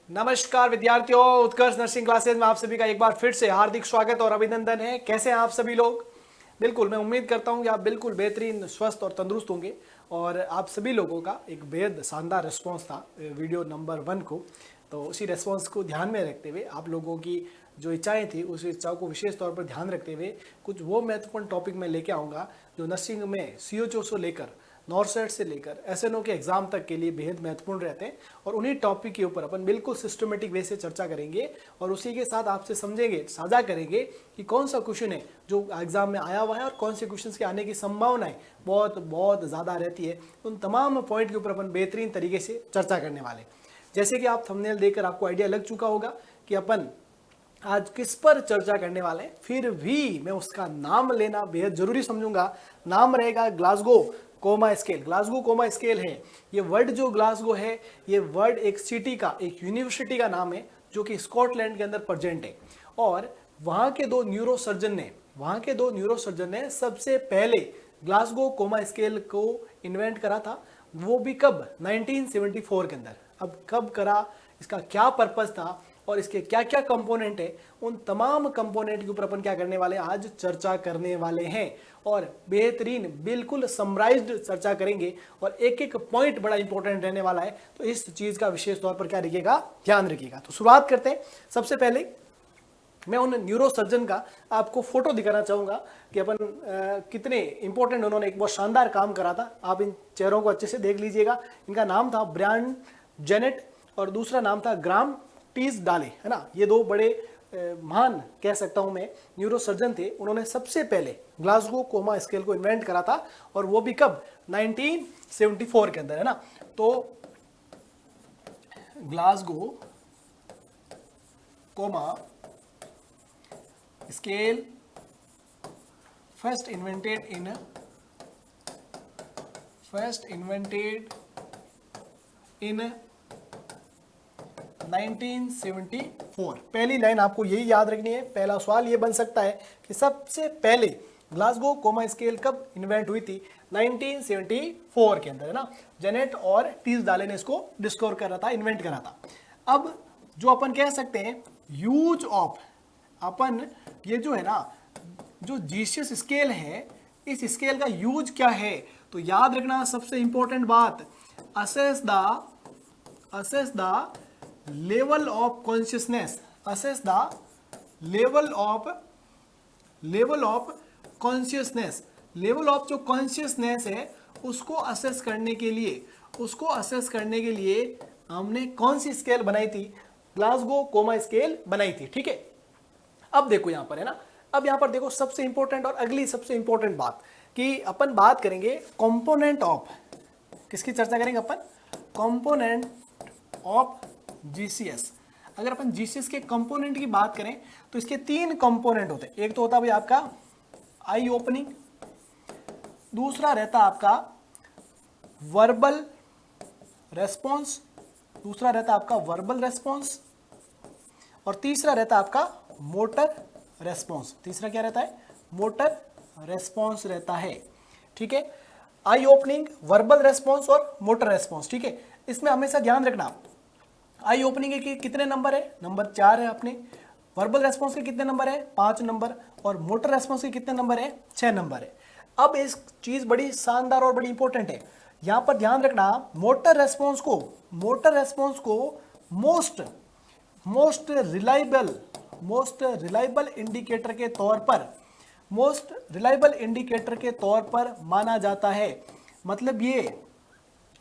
नमस्कार विद्यार्थियों, उत्कर्ष nursing classes में आप सभी का एक बार फिर से हार्दिक स्वागत और अभिनंदन है। कैसे हैं आप सभी लोग? बिल्कुल, मैं उम्मीद करता हूं कि आप बिल्कुल बेहतरीन, स्वस्थ और तंदुरुस्त होंगे। और आप सभी लोगों का एक बेहद शानदार रिस्पॉन्स था वीडियो नंबर 1 को। तो उसी रिस्पॉन्स को ध्यान में रखते हुए, आप लोगों की जो इच्छाएं थी उस इच्छाओं को विशेष तौर पर ध्यान रखते हुए कुछ वो महत्वपूर्ण टॉपिक मैं लेके आऊँगा जो नर्सिंग में सीओचओ से लेकर नॉर्सेट से लेकर एसएनओ के एग्जाम तक के लिए बेहद महत्वपूर्ण रहते हैं। और उन्हीं टॉपिक के ऊपर अपन बिल्कुल सिस्टमेटिक वे से चर्चा करेंगे और उसी के साथ आपसे समझेंगे, साझा करेंगे कि कौन सा क्वेश्चन है जो एग्जाम में आया हुआ है और कौन से क्वेश्चन के आने की संभावनाएं बहुत बहुत ज़्यादा रहती है। उन तमाम पॉइंट के ऊपर अपन बेहतरीन तरीके से चर्चा करने वाले। जैसे कि आप थंबनेल देखकर आपको आइडिया लग चुका होगा कि अपन आज किस पर चर्चा करने वाले हैं, फिर भी मैं उसका नाम लेना बेहद जरूरी समझूंगा। नाम रहेगा Glasgow coma scale. Glasgow coma scale है ये वर्ड। जो ग्लासगो है ये वर्ड एक सिटी का, एक यूनिवर्सिटी का नाम है जो कि स्कॉटलैंड के अंदर प्रेजेंट है। और वहाँ के दो न्यूरोसर्जन ने सबसे पहले ग्लासगो कोमा स्केल को इन्वेंट करा था। वो भी कब? 1974 के अंदर। अब कब करा, इसका क्या पर्पस था और इसके क्या क्या कंपोनेंट है, उन तमाम कंपोनेंट के ऊपर अपन क्या करने वाले हैं, आज चर्चा करने वाले हैं। और बेहतरीन बिल्कुल समराइज्ड चर्चा करेंगे और एक एक पॉइंट बड़ा इंपॉर्टेंट रहने वाला है। तो इस चीज का विशेष तौर पर क्या रखिएगा, ध्यान रखिएगा। तो शुरुआत करते हैं। सबसे पहले मैं उन न्यूरोसर्जन का आपको फोटो दिखाना चाहूंगा कि अपन कितने इंपॉर्टेंट, उन्होंने एक बहुत शानदार काम करा था। आप इन चेहरों को अच्छे से देख लीजिएगा। इनका नाम था ब्रायन जेनेट और दूसरा नाम था ग्राम टीज डाले, है ना। ये दो बड़े महान कह सकता हूं मैं न्यूरोसर्जन थे। उन्होंने सबसे पहले ग्लासगो कोमा स्केल को इन्वेंट करा था और वो भी कब? 1974 के अंदर, है ना। तो Glasgow coma scale first invented in 1974। पहली लाइन आपको यही याद रखनी है। पहला सवाल ये बन सकता है कि सबसे पहले ग्लासगो कोमा स्केल कब इन्वेंट हुई थी? 1974 के अंदर, है ना। जेनेट और टीसडाले ने इसको डिस्कवर करा था, इन्वेंट करा था। अब जो अपन कह सकते हैं यूज ऑफ, अपन ये जो है ना, जो जीसीएस स्केल है, इस स्केल का यूज क्या है? तो याद रखना सबसे इंपॉर्टेंट बात, assess the level of consciousness. Assess the level of consciousness. Level of जो कॉन्शियसनेस है उसको असेस करने के लिए हमने कौन सी स्केल बनाई थी? ग्लासगो कोमा स्केल बनाई थी, ठीक है। अब देखो यहां पर, है ना। अब यहां पर देखो सबसे इंपॉर्टेंट और अगली सबसे इंपॉर्टेंट बात कि अपन बात करेंगे कंपोनेंट ऑफ, किसकी चर्चा करेंगे अपन? Component of GCS. अगर अपन जीसीएस के कंपोनेंट की बात करें तो इसके 3 कंपोनेंट होते हैं। एक तो होता है भाई आपका आई ओपनिंग, दूसरा रहता आपका वर्बल रेस्पॉन्स, और तीसरा रहता आपका मोटर रेस्पॉन्स। तीसरा क्या रहता है? मोटर रेस्पॉन्स रहता है, ठीक है। आई ओपनिंग, वर्बल रेस्पॉन्स और मोटर रेस्पॉन्स, ठीक है। इसमें हमेशा ध्यान रखना, आई ओपनिंग के कितने नंबर है? नंबर 4 है अपने। वर्बल रेस्पॉन्स के कितने नंबर है? 5 नंबर। और मोटर रेस्पॉन्स के कितने नंबर है? 6 नंबर है। अब इस चीज बड़ी शानदार और बड़ी इंपॉर्टेंट है, यहां पर ध्यान रखना। मोटर रेस्पॉन्स को मोस्ट रिलायबल इंडिकेटर के तौर पर माना जाता है। मतलब ये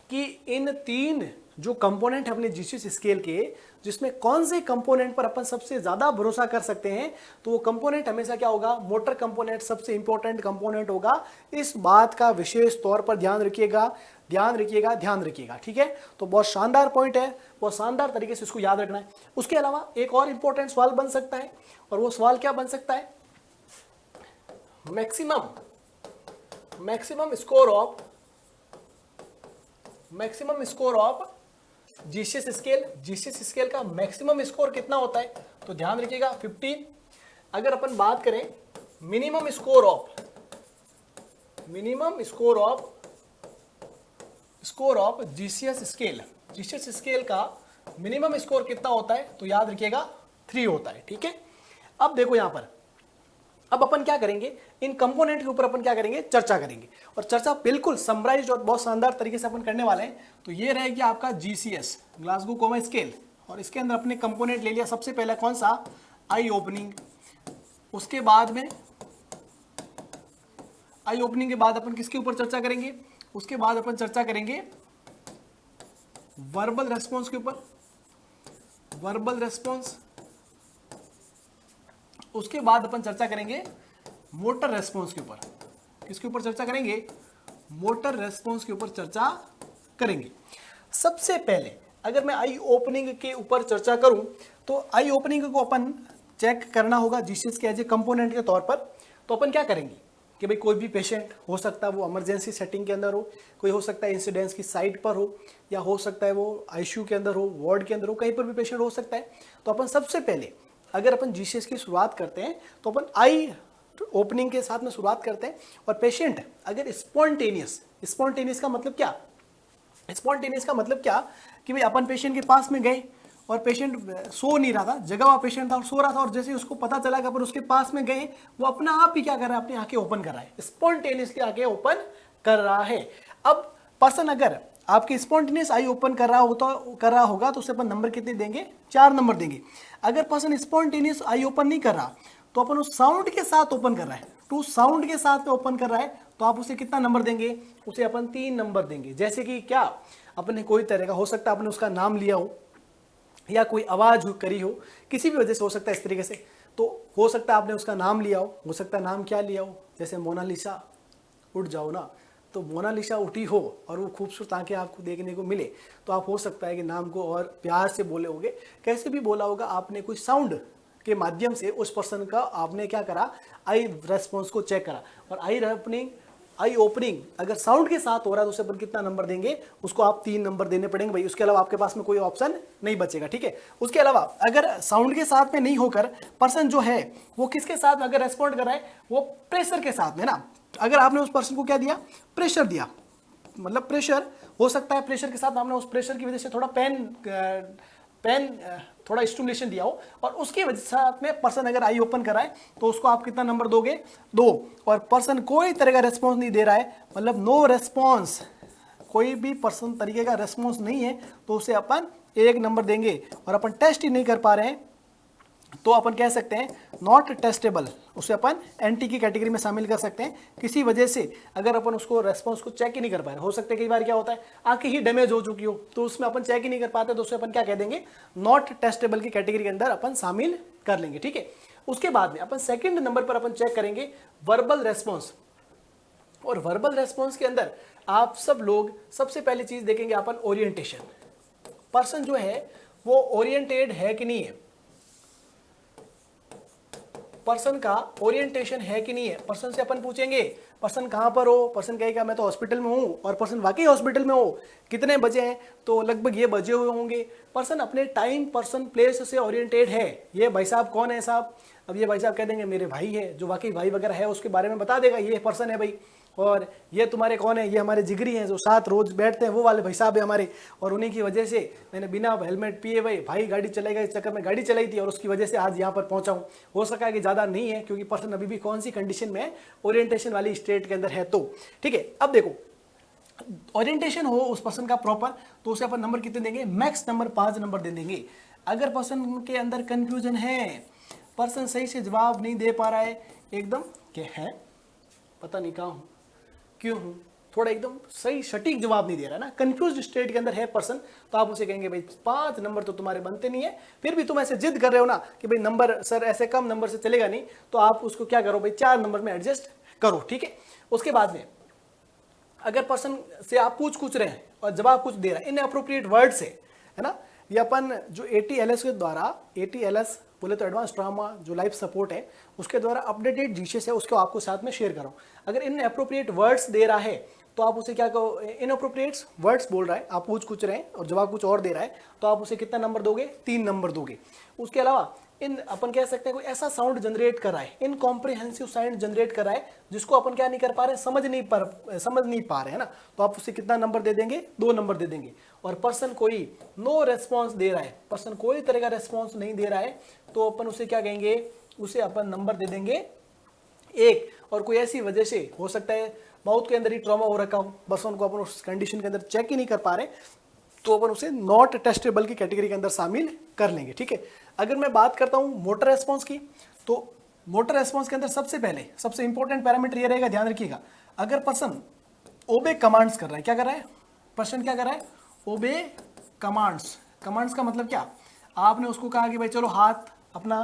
कि इन 3 जो कंपोनेंट है अपने जीसीएस स्केल के, जिसमें कौन से कंपोनेंट पर अपन सबसे ज्यादा भरोसा कर सकते हैं, तो वो कंपोनेंट हमेशा क्या होगा? मोटर कंपोनेंट सबसे इंपॉर्टेंट कंपोनेंट होगा। इस बात का विशेष तौर पर ध्यान रखिएगा, ठीक है। तो बहुत शानदार पॉइंट है, बहुत शानदार तरीके से इसको याद रखना है। उसके अलावा एक और इंपॉर्टेंट सवाल बन सकता है, और वो सवाल क्या बन सकता है? Maximum score of GCS scale का मैक्सिमम स्कोर कितना होता है? तो ध्यान रखिएगा 15। अगर अपन बात करें minimum score of GCS scale का मिनिमम स्कोर कितना होता है, तो याद रखिएगा 3 होता है, ठीक है। अब देखो यहां पर, अब अपन क्या करेंगे, इन कंपोनेंट के ऊपर अपन क्या करेंगे, चर्चा करेंगे, और चर्चा बिल्कुल समराइज और बहुत शानदार तरीके से अपन करने वाले हैं। तो ये रहेगी आपका GCS, ग्लासगो कोमा स्केल, और इसके अंदर अपने कंपोनेंट ले लिया सबसे पहला कौन सा, आई ओपनिंग। उसके बाद में आई ओपनिंग के बाद अपन किसके ऊपर चर्चा करेंगे, उसके बाद अपन चर्चा करेंगे वर्बल रेस्पॉन्स के ऊपर, वर्बल रेस्पॉन्स। उसके बाद अपन चर्चा करेंगे मोटर रेस्पॉन्स के ऊपर। किसके ऊपर चर्चा करेंगे, मोटर रेस्पॉन्स के ऊपर चर्चा करेंगे। सबसे पहले अगर मैं आई ओपनिंग के ऊपर चर्चा करूं, तो आई ओपनिंग को अपन चेक करना होगा जीसीएस के एज ए कंपोनेंट के तौर पर। तो अपन क्या करेंगे कि भाई कोई भी पेशेंट हो सकता है वो इमरजेंसी सेटिंग के अंदर हो, कोई हो सकता है इंसिडेंस की साइट पर हो, या हो सकता है वो आईसीयू के अंदर हो, वार्ड के अंदर हो, कहीं पर भी पेशेंट हो सकता है। तो अपन सबसे पहले अगर अपन जीसीएस की शुरुआत करते हैं तो अपन आई ओपनिंग के साथ में शुरुआत करते हैं। और पेशेंट अगर स्पॉन्टेनियस का मतलब क्या, स्पॉन्टेनियस का मतलब क्या कि भाई अपन पेशेंट के पास में गए और पेशेंट सो नहीं रहा था, जगा हुआ पेशेंट था और सो रहा था, और जैसे उसको पता चला कि अपन उसके पास में गए, वो अपना आप ही क्या कर रहा है, अपनी आंखें ओपन कर रहा है, स्पॉन्टेनियसली आंखें ओपन कर रहा है। अब पर्सन अगर आपकी स्पॉन्टेनियस आई ओपन कर रहा होगा तो उसे अपन नंबर कितने देंगे, 4 नंबर देंगे। अगर पर्सन स्पॉन्टेनियस आई ओपन नहीं कर रहा तो अपन उस साउंड के साथ ओपन कर रहा है, टू साउंड के साथ में ओपन कर रहा है, तो आप उसे कितना नंबर देंगे, उसे अपन 3 नंबर देंगे। जैसे कि क्या, अपने कोई तरह का हो सकता है, आपने उसका नाम लिया हो या कोई आवाज करी हो, किसी भी वजह से हो सकता है इस तरीके से। तो हो सकता है आपने उसका नाम लिया हो सकता है नाम क्या लिया हो, जैसे मोनालिसा, उठ जाओ ना, तो मोनालिसा उठी हो और वो खूबसूरत आंखें आपको देखने को मिले, तो आप हो सकता है कि नाम को और प्यार से बोले होगे, कैसे भी बोला होगा आपने, कोई साउंड के माध्यम से उस पर्सन का आपने क्या करा, आई रेस्पॉन्स को चेक करा। और आई ओपनिंग अगर साउंड के साथ हो रहा है तो उसे अपन कितना नंबर देंगे, उसको आप 3 नंबर देने पड़ेंगे भाई, उसके अलावा आपके पास में कोई ऑप्शन नहीं बचेगा, ठीक है। उसके अलावा अगर साउंड के साथ में नहीं होकर पर्सन जो है वो किसके साथ अगर रेस्पॉन्ड कर रहा है, वो प्रेशर के साथ में ना, अगर आपने उस पर्सन को क्या दिया, प्रेशर दिया, मतलब प्रेशर हो सकता है, प्रेशर के साथ आपने उस प्रेशर की वजह से थोड़ा थोड़ा स्टिमुलेशन दिया हो, और उसकी वजह से साथ में पर्सन अगर आई ओपन कराए तो उसको आप कितना नंबर दोगे, 2। और पर्सन कोई तरह का रेस्पॉन्स नहीं दे रहा है, मतलब नो रेस्पॉन्स, कोई भी पर्सन तरीके का रेस्पॉन्स नहीं है, तो उसे अपन 1 नंबर देंगे। और अपन टेस्ट ही नहीं कर पा रहे हैं तो अपन कह सकते हैं नॉट टेस्टेबल, उसे अपन एंटी की कैटेगरी में शामिल कर सकते हैं। किसी वजह से अगर अपन उसको रेस्पॉन्स को चेक ही नहीं कर पा रहे, हो सकता है कई बार क्या होता है आंखें ही डैमेज हो चुकी हो, तो उसमें अपन चेक ही नहीं कर पाते, तो उसे अपन क्या कह देंगे, नॉट टेस्टेबल की कैटेगरी के अंदर अपन शामिल कर लेंगे, ठीक है। उसके बाद में अपन सेकंड नंबर पर अपन चेक करेंगे वर्बल रेस्पॉन्स। और वर्बल रेस्पॉन्स के अंदर आप सब लोग सबसे पहली चीज देखेंगे अपन ओरिएंटेशन, पर्सन जो है वो ओरिएंटेड है कि नहीं है, पर्सन का ओरिएंटेशन है कि नहीं है। पर्सन से अपन पूछेंगे पर्सन कहाँ पर हो, पर्सन कहेगा मैं तो हॉस्पिटल में हूँ, और पर्सन वाकई हॉस्पिटल में हो, कितने बजे हैं, तो लगभग ये बजे हुए होंगे। पर्सन अपने टाइम पर्सन प्लेस से ओरिएंटेड है। ये भाई साहब कौन है साहब, अब ये भाई साहब कह देंगे मेरे भाई है, जो वाकई भाई वगैरह है उसके बारे में बता देगा ये पर्सन है भाई। और ये तुम्हारे कौन है, ये हमारे जिगरी हैं जो साथ रोज बैठते हैं, वो वाले भाई साहब है हमारे, और उन्हीं की वजह से मैंने बिना हेलमेट पिए भाई गाड़ी चलाएगा, इस चक्कर में गाड़ी चलाई थी और उसकी वजह से आज यहाँ पर पहुंचा हूँ। हो सका कि ज़्यादा नहीं है, क्योंकि पर्सन अभी भी कौन सी कंडीशन में ओरिएंटेशन वाली स्टेट के अंदर है। तो ठीक है, अब देखो ओरिएंटेशन हो उस पर्सन का प्रॉपर, तो उसे अपन नंबर कितने देंगे, मैक्स नंबर 5 नंबर दे देंगे। अगर पर्सन के अंदर कंफ्यूजन है, पर्सन सही से जवाब नहीं दे पा रहा है, एकदम क्या है पता नहीं कहाँ हूँ क्यों हूँ, थोड़ा एकदम सही सटीक जवाब नहीं दे रहा ना, कंफ्यूज स्टेट के अंदर है पर्सन, तो आप उसे कहेंगे भाई 5 नंबर तो तुम्हारे बनते नहीं है, फिर भी तुम ऐसे जिद कर रहे हो ना कि भाई नंबर सर ऐसे कम नंबर से चलेगा नहीं, तो आप उसको क्या करो भाई 4 नंबर में एडजस्ट करो, ठीक है। उसके बाद में अगर पर्सन से आप पूछ रहे हैं और जवाब कुछ दे रहा है इनअप्रोप्रिएट वर्ड से, है ना, ये अपन जो ATLS के द्वारा, ATLS बोले तो एडवांस ट्रॉमा जो लाइफ सपोर्ट है, उसके द्वारा अपडेटेड जीसीएस है, उसको आपको साथ में शेयर करो। अगर इनअप्रोप्रिएट वर्ड्स दे रहा है तो आप उसे क्या कहो, इनअप्रोप्रिएट वर्ड्स बोल रहा है, आप पूछ रहे हैं और जवाब कुछ और दे रहा है, तो आप उसे कितना नंबर दोगे, 3 नंबर दोगे। उसके अलावा इन अपन कह सकते हैं कोई ऐसा साउंड जनरेट कर रहा है, इनकॉम्प्रिहेंसिव साउंड जनरेट कर रहा है जिसको अपन क्या नहीं कर पा रहे, समझ नहीं पा रहे, है ना। तो आप उसे कितना नंबर दे देंगे, 2 नंबर दे देंगे। और पर्सन कोई नो रेस्पॉन्स दे रहा है, पर्सन कोई तरह का रेस्पॉन्स नहीं दे रहा है, तो अपन उसे क्या कहेंगे, उसे अपन नंबर दे देंगे 1। और कोई ऐसी वजह से हो सकता है माउथ के अंदर ही ट्रॉमा हो रखा हो, बस उनको अपन उस कंडीशन के अंदर चेक ही नहीं कर पा रहे, तो अपन उसे नॉट टेस्टेबल की कैटेगरी के अंदर शामिल कर लेंगे, ठीक है। अगर मैं बात करता हूं मोटर रेस्पॉन्स की, तो मोटर रेस्पॉन्स के अंदर सबसे पहले सबसे इंपॉर्टेंट पैरामीटर ये रहेगा, ध्यान रखिएगा, अगर पर्सन ओबे कमांड्स कर रहा है, क्या कर रहा है पर्सन, क्या कर रहा है, ओबे कमांड्स। कमांड्स का मतलब क्या, आपने उसको कहा कि भाई चलो हाथ अपना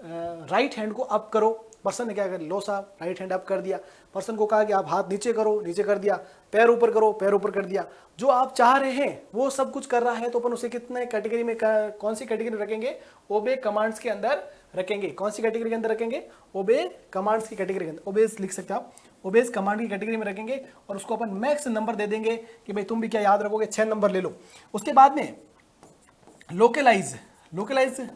राइट हैंड को अप करो, पर्सन ने क्या कर, लो साहब राइट हैंड अप कर दिया। पर्सन को कहा कि आप हाथ नीचे करो, नीचे कर दिया। पैर ऊपर करो, पैर ऊपर कर दिया। जो आप चाह रहे हैं वो सब कुछ कर रहा है, तो अपन उसे कितने कैटेगरी में, कौन सी कैटेगरी में रखेंगे, ओबे कमांड्स के अंदर रखेंगे। कौन सी कैटेगरी के अंदर रखेंगे, ओबे कमांड्स की कैटेगरी के अंदर, ओबेज लिख सकते हैं आप, ओबेज कमांड की कैटेगरी में रखेंगे। और उसको अपन मैक्स नंबर दे देंगे कि भाई तुम भी क्या याद रखोगे, 6 नंबर ले लो। उसके बाद में लोकलाइज, लोकलाइज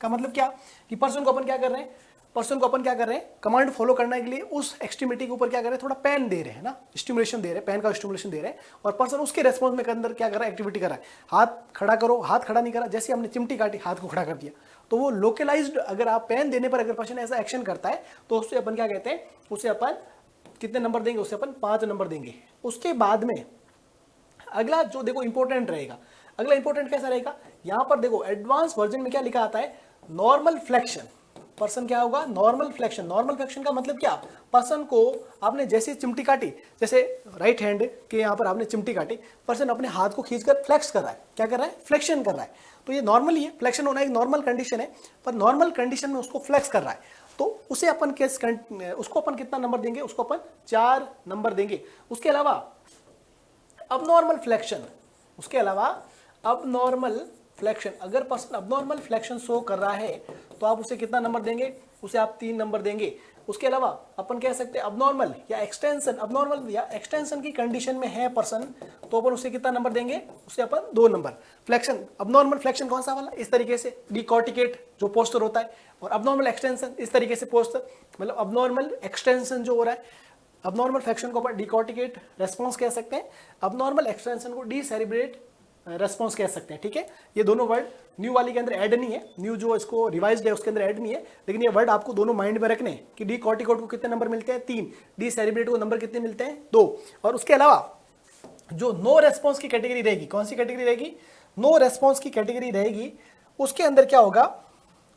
का मतलब क्या, कि पर्सन को अपन क्या कर रहे हैं, पर्सन को अपन क्या कर रहे हैं, कमांड फॉलो करने के लिए उस एक्सट्रीमिटी के ऊपर क्या कर रहे हैं, थोड़ा पेन दे रहे हैं ना, स्टिमुलेशन दे रहे हैं, पेन का स्टिमुलेशन दे रहे हैं। और पर्सन उसके रेस्पॉन्स में के अंदर क्या कर रहा है, एक्टिविटी कर रहा है, हाथ खड़ा करो, हाथ खड़ा नहीं करा, जैसे हमने चिमटी काटी हाथ को खड़ा कर दिया, तो वो लोकलाइज्ड, अगर आप पेन देने पर अगर पर्सन ऐसा एक्शन करता है तो उससे अपन क्या कहते हैं, उसे अपन कितने नंबर देंगे, उसे अपन 5 नंबर देंगे। उसके बाद में अगला जो देखो इंपॉर्टेंट रहेगा, अगला इंपॉर्टेंट कैसा रहेगा, यहां पर देखो एडवांस वर्जन में क्या लिखा आता है, नॉर्मल फ्लेक्शन। पर्सन क्या होगा, नॉर्मल फ्लेक्शन। नॉर्मल फ्लेक्शन का मतलब क्या, पर्सन को आपने जैसे चिमटी काटी, जैसे राइट हैंड के यहाँ पर आपने चिमटी काटी, पर्सन अपने हाथ को खींचकर फ्लेक्स कर रहा है, क्या कर रहा है, फ्लेक्शन कर रहा है। तो ये नॉर्मल ही है, फ्लेक्शन होना एक नॉर्मल कंडीशन है, पर नॉर्मल कंडीशन में उसको फ्लेक्स कर रहा है, तो उसे अपन उसको अपन कितना नंबर देंगे, उसको अपन 4 नंबर देंगे। उसके अलावा अबनॉर्मल फ्लेक्शन, उसके अलावा अबनॉर्मल फ्लेक्शन, अगर पर्सन अबनॉर्मल फ्लेक्शन शो कर रहा है तो आप उसे कितना नंबर देंगे, उसे आप 3 नंबर देंगे। उसके अलावा अपन कह सकते हैं अबनॉर्मल या एक्सटेंशन, अबनॉर्मल या एक्सटेंशन की कंडीशन में है पर्सन, तो अपन उसे कितना नंबर देंगे, उसे अपन 2 नंबर। फ्लेक्शन, अबनॉर्मल फ्लेक्शन कौन सा वाला, इस तरीके से डिकॉर्टिकेट जो पोस्टर होता है, और अबनॉर्मल एक्सटेंशन इस तरीके से पोस्टर, मतलब अबनॉर्मल एक्सटेंशन जो हो रहा है, अबनॉर्मल फ्लेक्शन को अपन डिकॉर्टिकेट रेस्पॉन्स कह सकते हैं, अबनॉर्मल एक्सटेंशन को डिसेरिब्रेट रेस्पॉन्स कह सकते हैं, ठीक है। ये दोनों वर्ड न्यू वाली के अंदर ऐड नहीं है, न्यू जो इसको रिवाइज्ड है उसके अंदर ऐड नहीं है, लेकिन ये वर्ड आपको दोनों माइंड में रखने हैं कि डी कॉर्टिकोड को कितने नंबर मिलते हैं, 3, डी सेरिब्रेट को नंबर कितने मिलते हैं, 2। और उसके अलावा जो नो रेस्पॉन्स की कैटेगरी रहेगी, कौन सी कैटेगरी रहेगी, नो रेस्पॉन्स की कैटेगरी रहेगी, उसके अंदर क्या होगा,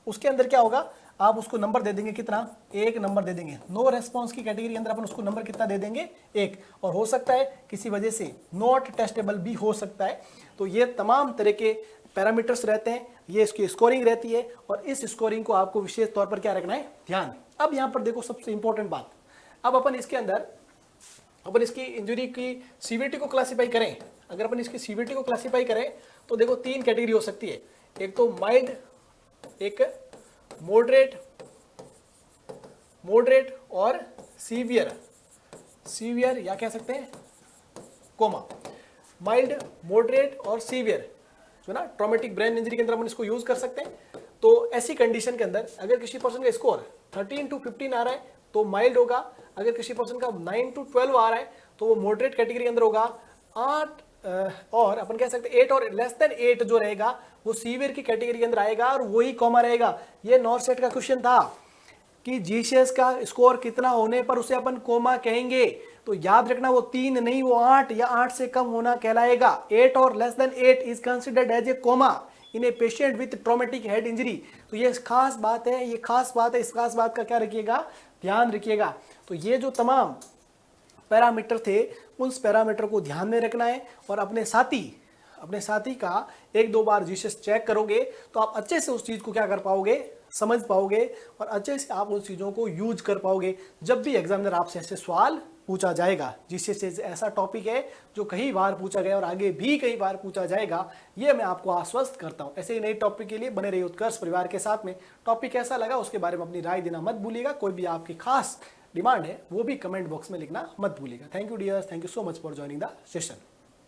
उसके अंदर क्या होगा, आप उसको नंबर दे देंगे कितना, 1 नंबर दे देंगे। नो रेस्पॉन्स की कैटेगरी के अंदर अपन उसको नंबर कितना दे देंगे, 1। और हो सकता है किसी वजह से नॉट टेस्टेबल भी हो सकता है। तो ये तमाम तरह के पैरामीटर्स रहते हैं, ये इसकी स्कोरिंग रहती है, और इस स्कोरिंग को आपको विशेष तौर पर क्या रखना है, ध्यान। अब यहाँ पर देखो सबसे इंपॉर्टेंट बात, अब अपन इसके अंदर अपन इसकी इंजरी की सीवीटी को क्लासीफाई करें, अगर अपन इसकी सीवीटी को क्लासीफाई करें तो देखो 3 कैटेगरी हो सकती है, एक तो माइल्ड, एक मॉडरेट और सीवियर, सीवियर या कह सकते हैं कोमा। माइल्ड, मॉडरेट और सीवियर जो ना ट्रॉमेटिक ब्रेन इंजरी के अंदर अपन इसको यूज कर सकते हैं। तो ऐसी कंडीशन के अंदर अगर किसी पर्सन का स्कोर 13 to 15 आ रहा है तो माइल्ड होगा, अगर किसी पर्सन का 9 to 12 आ रहा है तो वो मॉडरेट कैटेगरी के अंदर होगा, 8 और अपन कह सकते हैं 8 और लेस देन 8 जो रहेगा वो सीवियर की कैटेगरी के अंदर आएगा, और वही कॉमा रहेगा। ये नॉर्सेट का क्वेश्चन था कि जीसीएस का स्कोर कितना होने पर उसे अपन कोमा कहेंगे, तो याद रखना वो 3 नहीं, वो 8 या 8 से कम होना कहलाएगा। 8 और less than 8 is considered as a coma in a patient with traumatic head injury. तो ये खास बात है, ये खास बात है, इस खास बात का क्या रखिएगा, ध्यान रखिएगा। तो ये जो तमाम पैरामीटर थे उस पैरामीटर को ध्यान में रखना है, और अपने साथी का 1-2 बार जीसीएस चेक करोगे तो आप अच्छे से उस चीज को क्या कर पाओगे, समझ पाओगे, और अच्छे से आप उन चीजों को यूज कर पाओगे जब भी एग्जामिनर आपसे ऐसे सवाल पूछा जाएगा। जीसीएस ऐसा टॉपिक है जो कई बार पूछा गया और आगे भी कई बार पूछा जाएगा, ये मैं आपको आश्वस्त करता हूं। ऐसे ही नए टॉपिक के लिए बने रहिए उत्कर्ष परिवार के साथ में। टॉपिक कैसा लगा उसके बारे में अपनी राय देना मत भूलिएगा, कोई भी आपकी खास डिमांड है वो भी कमेंट बॉक्स में लिखना मत भूलिएगा। Thank you dears, thank you so much for joining the session.